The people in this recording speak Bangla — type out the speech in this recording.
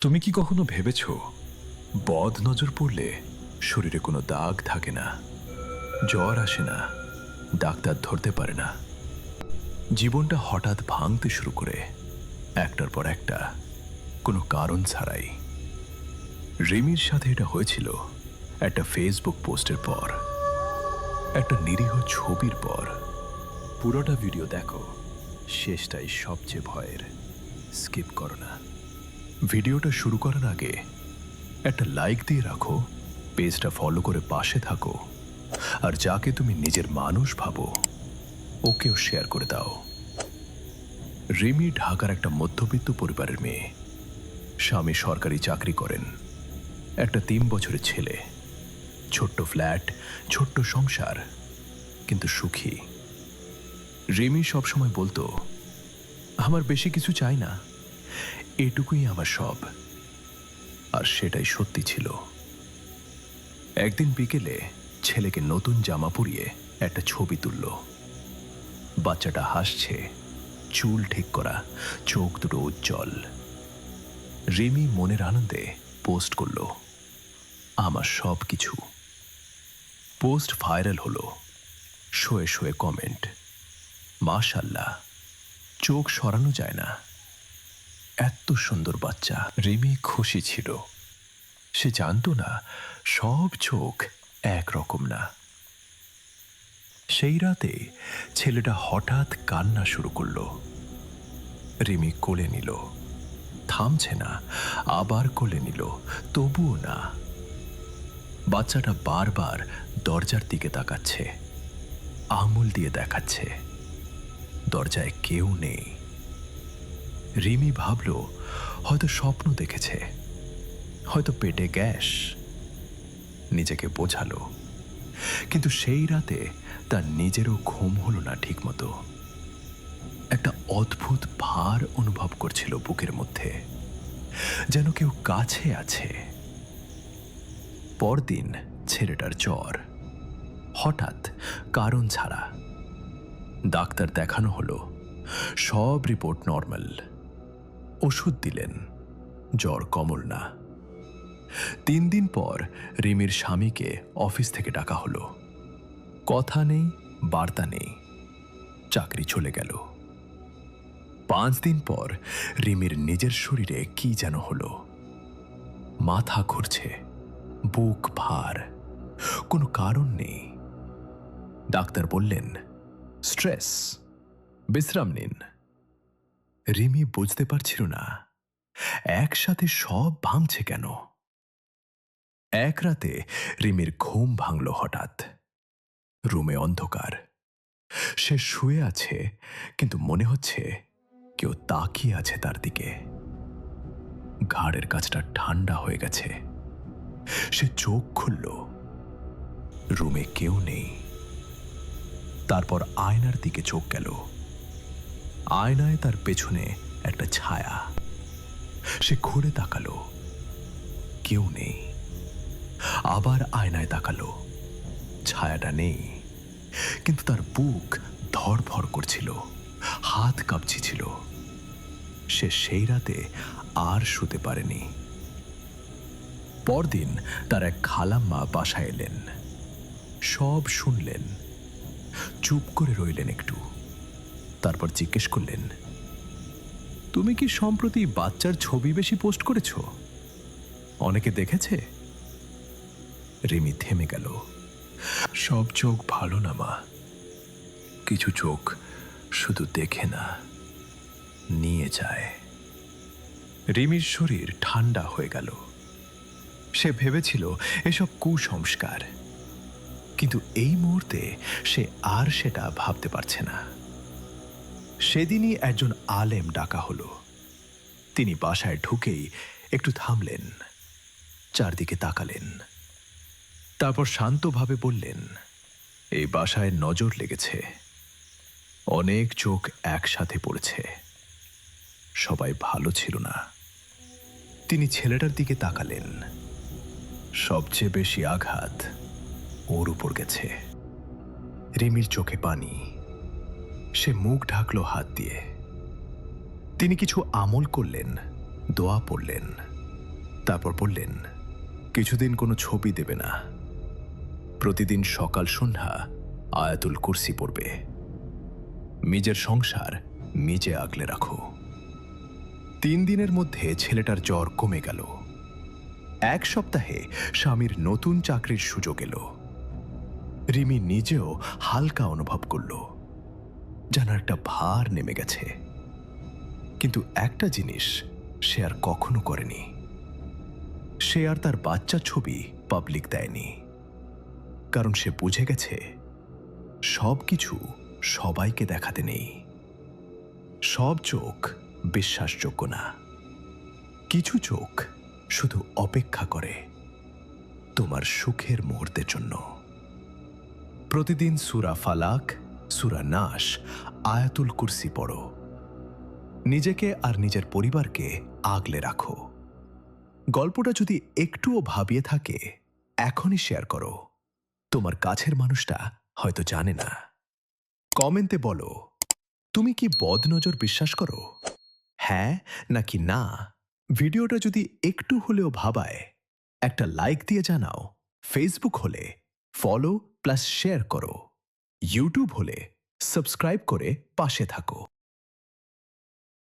তুমি কি কখনো ভেবেছ বদ নজর পড়লে শরীরে কোনো দাগ থাকে না, জ্বর আসে না, ডাক্তার ধরতে পারে না, জীবনটা হঠাৎ ভাঙতে শুরু করে একটার পর একটা, কোনো কারণ ছাড়াই। রিমির সাথে এটা হয়েছিল একটা ফেসবুক পোস্টের পর, একটা নিরীহ ছবির পর। পুরোটা ভিডিও দেখো, শেষটাই সবচেয়ে ভয়ের। স্কিপ করো না। ভিডিওটা শুরু করার আগে একটা লাইক দিয়ে রাখো, পেজটা ফলো করে পাশে থাকো, আর যাকে তুমি নিজের মানুষ ভাবো ওকেও শেয়ার করে দাও। রিমি ঢাকার একটা মধ্যবিত্ত পরিবারের মেয়ে। স্বামী সরকারি চাকরি করেন, একটা 3 বছরের ছেলে, ছোট্ট ফ্ল্যাট, ছোট্ট সংসার, কিন্তু সুখী। রিমি সবসময় বলতো, আমার বেশি কিছু চাই না, এটুকুই আমার সব। আর সেটাই সত্যি ছিল। একদিন বিকেলে ছেলেকে নতুন জামা পরিয়ে একটা ছবি তুলল। বাচ্চাটা হাসছে, চুল ঠিক করা, চোখ দুটো উজ্জ্বল। রিমি মনের আনন্দে পোস্ট করল, আমার সব কিছু। পোস্ট ভাইরাল হলো, শোয়ে শোয়ে কমেন্ট, মাশাআল্লাহ, চোখ সরানো যায় না, এত সুন্দর বাচ্চা। রিমি খুশি ছিল। সে জানতো না সব চোখ একরকম না। সেই রাতে ছেলেটা হঠাৎ কান্না শুরু করলো। রিমি কোলে নিল, থামছে না, আবার কোলে নিল, তবুও না। বাচ্চাটা বারবার দরজার দিকে তাকাচ্ছে, আঙুল দিয়ে দেখাচ্ছে, দরজায় কেউ নেই। রিমি ভাবল হয়তো স্বপ্ন দেখেছে, হয়তো পেটে গ্যাস। নিজেকে বোঝালো, কিন্তু সেই রাতে তার নিজেরও ঘুম হলো না ঠিক মতো। একটা অদ্ভুত ভার অনুভব করছিল বুকের মধ্যে, যেন কেউ কাছে আছে। পরদিন ছেলেটার জ্বর, হঠাৎ কারণ ছাড়া। ডাক্তার দেখানো হলো, সব রিপোর্ট নর্মাল। ওষুধ দিলেন, জ্বর কমল না। 3 দিন পর রিমির স্বামীকে অফিস থেকে ডাকা হলো। কথা নেই, বার্তা নেই, চাকরি চলে গেল। 5 দিন পর রিমির নিজের শরীরে কি যেন হলো। মাথা ঘুরছে, বুক ভার, কোনো কারণ নেই। ডাক্তার বললেন, স্ট্রেস, বিশ্রাম নিন। রিমি বুঝতে পারছিল না একসাথে সব ভাঙছে কেন। এক রাতে রিমির ঘুম ভাঙল হঠাৎ। রুমে অন্ধকার, সে শুয়ে আছে, কিন্তু মনে হচ্ছে কেউ তাকিয়ে আছে তার দিকে। ঘাড়ের কাছটা ঠান্ডা হয়ে গেছে। সে চোখ খুলল, রুমে কেউ নেই। তারপর আয়নার দিকে চোখ গেল। আয়নায় তার পেছনে একটা ছায়া। সে ঘুরে তাকালো, কেউ নেই। আবার আয়নায় তাকালো, ছায়াটা নেই, কিন্তু তার বুক ধড়ফড় করছিল, হাত কাঁপছিল। সে সেই রাতে আর শুতে পারেনি। পরদিন তার এক খালাম্মা বাসায় এলেন, সব শুনলেন, চুপ করে রইলেন একটু। তারপর জিজ্ঞেস করলেন, তুমি কি সম্প্রতি বাচ্চার ছবি বেশি পোস্ট করেছ? অনেকে দেখেছে? রিমি থেমে গেল। সব চোখ ভালো না মা, কিছু চোখ শুধু দেখে না, নিয়ে যায়। রিমির শরীর ঠান্ডা হয়ে গেল। সে ভেবেছিল এসব কুসংস্কার, কিন্তু এই মুহূর্তে সে আর সেটা ভাবতে পারছে না। সেদিনই একজন আলেম ডাকা হলো। তিনি বাসায় ঢুকেই একটু থামলেন, চারদিকে তাকালেন, তারপর শান্তভাবে বললেন, এই বাসায় নজর লেগেছে, অনেক চোখ একসাথে পড়েছে, সবাই ভালো ছিল না। তিনি ছেলেটার দিকে তাকালেন, সবচেয়ে বেশি আঘাত ওর উপর গেছে। রিমির চোখে পানি, সে মুখ ঢাকলো হাত দিয়ে। তিনি কিছু আমল করলেন, দোয়া পড়লেন, তারপর বললেন, কিছুদিন কোনো ছবি দেবে না, প্রতিদিন সকাল সন্ধ্যা আয়াতুল কুরসি পড়বে, নিজের সংসার নিজে আগলে রাখো। 3 দিনের মধ্যে ছেলেটার জ্বর কমে গেল। 1 সপ্তাহে স্বামীর নতুন চাকরির সুযোগ এলো। রিমি নিজেও হালকা অনুভব করল, যেন একটা ভার নেমে গেছে। কিন্তু একটা জিনিস সে আর কখনো করেনি, সে আর তার বাচ্চা ছবি পাবলিক দেয়নি। কারণ সে বুঝে গেছে সবকিছু সবাইকে দেখাতে নেই। সব চোখ বিশ্বাসযোগ্য না, কিছু চোখ শুধু অপেক্ষা করে তোমার সুখের মুহূর্তের জন্য। প্রতিদিন সূরা ফালাক, সূরা নাস, আয়াতুল কুরসি পড়ো, নিজেকে আর নিজের পরিবারকে আগলে রাখো। গল্পটা যদি একটুও ভাবিয়ে থাকে, এখনই শেয়ার করো। তোমার কাছের মানুষটা হয়তো জানে না। কমেন্টে বলো, তুমি কি বদনজর বিশ্বাস করো? হ্যাঁ নাকি না? ভিডিওটা যদি একটু হলেও ভাবায়, একটা লাইক দিয়ে জানাও। ফেসবুক হলে ফলো প্লাস শেয়ার করো, ইউটিউব হলে সাবস্ক্রাইব করে পাশে থাকো।